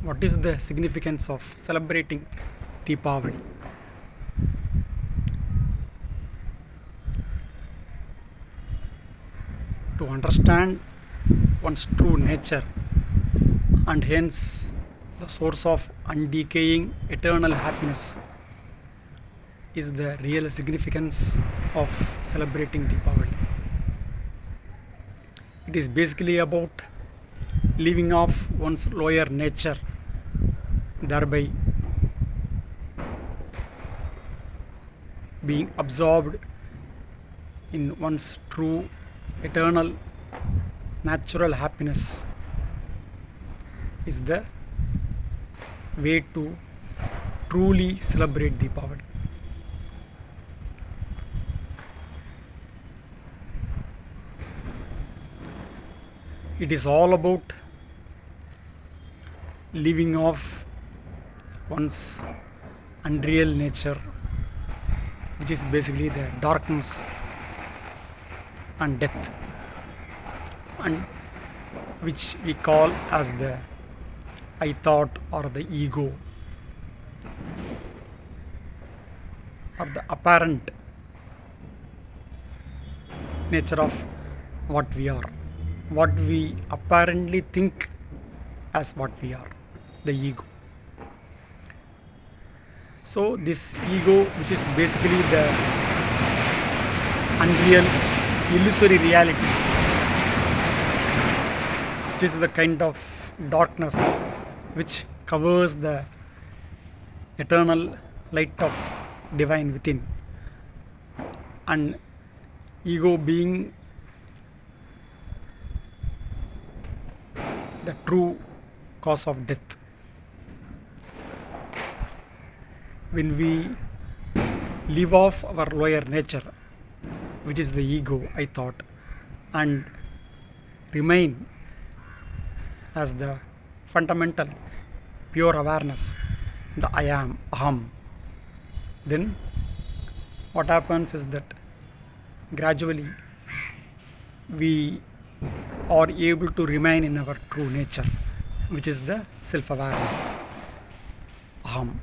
What is the significance of celebrating Deepavali? To understand one's true nature and hence the source of undecaying eternal happiness is the real significance of celebrating Deepavali. It is basically about living off one's lower nature, thereby being absorbed in one's true eternal natural happiness is the way to truly celebrate Deepavali. It is all about living off one's unreal nature, which is basically the darkness and death, and which we call as the I thought or the ego or the apparent nature of what we are, what we apparently think as what we are, the ego. So this ego, which is basically the unreal illusory reality, which is the kind of darkness which covers the eternal light of divine within, and ego being the true cause of death. When we live off our lower nature, which is the ego, I thought, and remain as the fundamental pure awareness, the I am, aham, then what happens is that gradually we are able to remain in our true nature, which is the self-awareness, aham.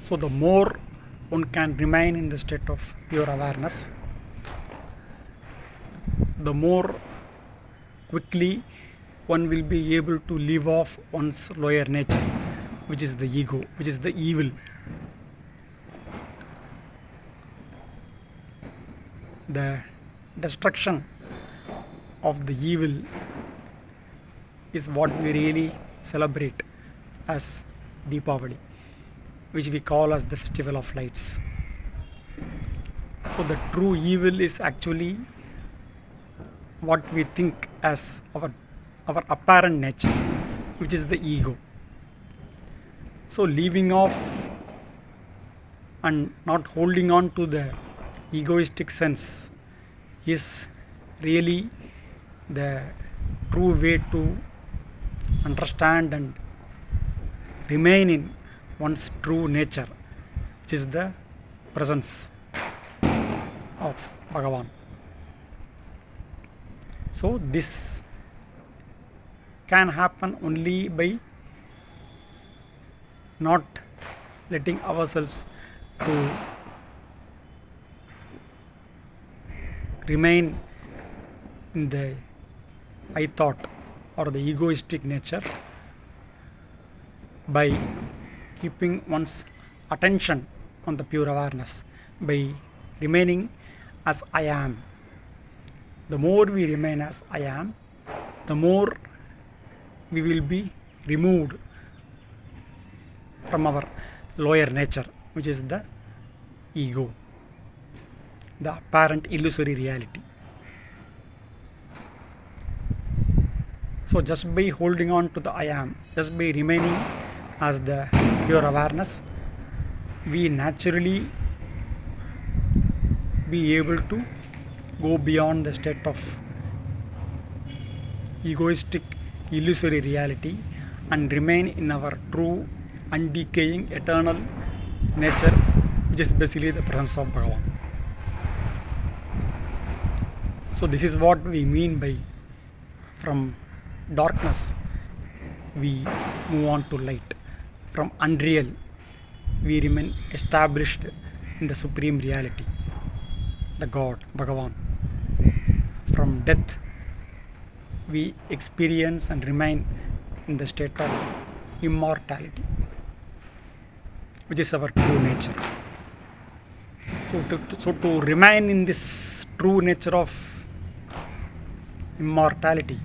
So the more one can remain in the state of pure awareness, the more quickly one will be able to live off one's lower nature, which is the ego, which is the evil. The destruction of the evil is what we really celebrate as Deepavali, which we call as the festival of lights. So the true evil is actually what we think as our apparent nature, which is the ego. So leaving off and not holding on to the egoistic sense is really the true way to understand and remain in one's true nature, which is the presence of Bhagavan. So this can happen only by not letting ourselves to remain in the I thought or the egoistic nature, by keeping one's attention on the pure awareness, by remaining as I am. The more we remain as I am, the more we will be removed from our lower nature, which is the ego, the apparent illusory reality. So just by holding on to the I am, just by remaining as the pure awareness, we naturally be able to go beyond the state of egoistic illusory reality and remain in our true undecaying eternal nature, which is basically the presence of Bhagavan. So this is what we mean by from darkness, we move on to light. From unreal, we remain established in the supreme reality, the God, Bhagavan. From death, we experience and remain in the state of immortality, which is our true nature. So to remain in this true nature of immortality,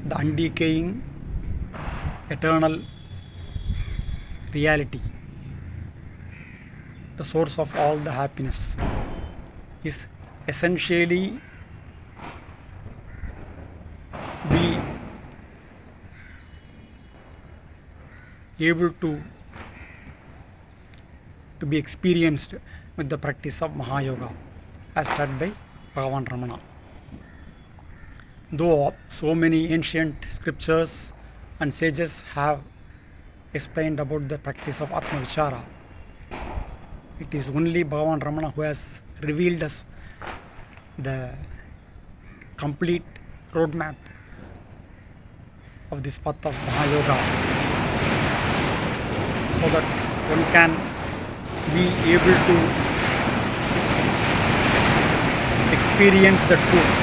the undecaying, eternal reality, the source of all the happiness, is essentially be able to be experienced with the practice of Mahayoga as taught by Bhagavan Ramana. Though so many ancient scriptures and sages have explained about the practice of Atma Vichara, it is only Bhagavan Ramana who has revealed us the complete roadmap of this path of Mahayoga, so that one can be able to experience the truth,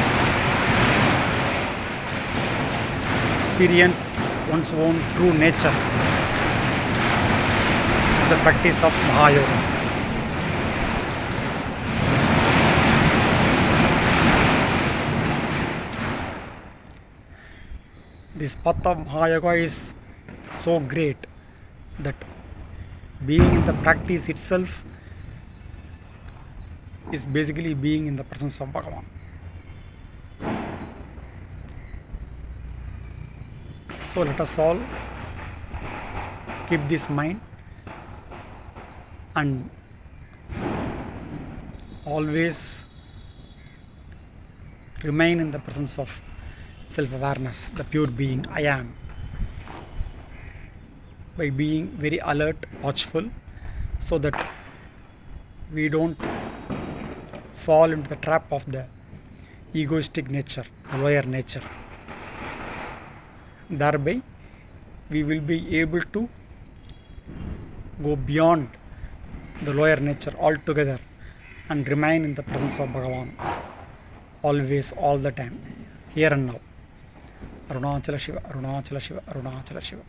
experience one's own true nature, the practice of Mahayoga. This path of Mahayoga is so great that being in the practice itself is basically being in the presence of Bhagavan. So let us all keep this mind and always remain in the presence of self-awareness, the pure being I am, by being very alert, watchful, so that we don't fall into the trap of the egoistic nature, the lower nature. Thereby, we will be able to go beyond the lower nature altogether and remain in the presence of Bhagavan, always, all the time, here and now. Arunachala Shiva, Arunachala Shiva, Arunachala Shiva.